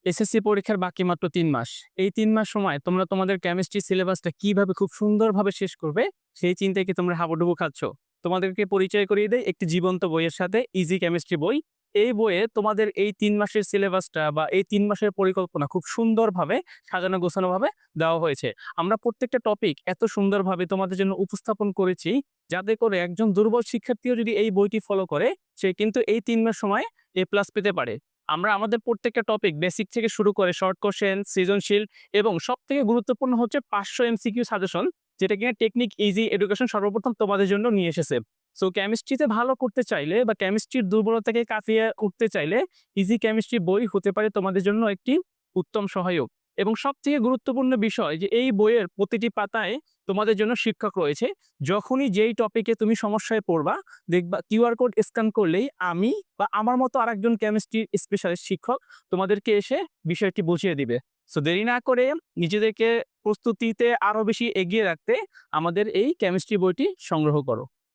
SSC পরীক্ষার বাকি মাত্র ৩ মাস। এই ৩ মাস সময় তোমরা তোমাদের কেমিস্ট্রি সিলেবাসটা কিভাবে খুব সুন্দরভাবে শেষ করবে, সেই চিন্তায় কি তোমরা হাবুডুবু খাচ্ছ? তোমাদেরকে পরিচয় করিয়ে দেই একটি জীবন্ত বইয়ের সাথে, ইজি কেমিস্ট্রি বই। এই বইয়ে তোমাদের এই ৩ মাসের সিলেবাসটা বা এই ৩ মাসের পরিকল্পনা খুব সুন্দরভাবে সাজানো গোছানোভাবে দেওয়া হয়েছে। আমরা প্রত্যেকটা টপিক এত সুন্দরভাবে তোমাদের জন্য উপস্থাপন করেছি, যাতে করে একজন দুর্বল শিক্ষার্থীও যদি এই বইটি ফলো করে, সে কিন্তু এই ৩ মাস সময় A+ পেতে পারে। আমরা আমাদের প্রত্যেকটা টপিক বেসিক থেকে শুরু করে শর্ট কোশ্চেন, সৃজনশীল এবং সবথেকে গুরুত্বপূর্ণ হচ্ছে ৫০০ এমসিকিউ সাজেশন, যেটা কিনা টেকনিক ইজি এডুকেশন সর্বপ্রথম তোমাদের জন্য নিয়ে এসেছে। সো কেমিস্ট্রিতে ভালো করতে চাইলে বা কেমিস্ট্রির দুর্বলতাকে কাটিয়ে উঠতে চাইলে ইজি কেমিস্ট্রি বই হতে পারে তোমাদের জন্য একটি উত্তম সহায়ক। এবং সবথেকে গুরুত্বপূর্ণ বিষয় যে এই বইয়ের প্রতিটি পাতায় তোমাদের জন্য শিক্ষক রয়েছে। যখনই যেই টপিকে তুমি সমস্যায় পড়বা, দেখবা কিউআর কোড স্ক্যান করলেই আমি বা আমার মতো আরেকজন কেমিস্ট্রি স্পেশালিস্ট শিক্ষক তোমাদেরকে এসে বিষয়টি বুঝিয়ে দিবে। সো দেরি না করে নিজেদেরকে প্রস্তুতিতে আরো বেশি এগিয়ে রাখতে আমাদের এই কেমিস্ট্রি বইটি সংগ্রহ করো।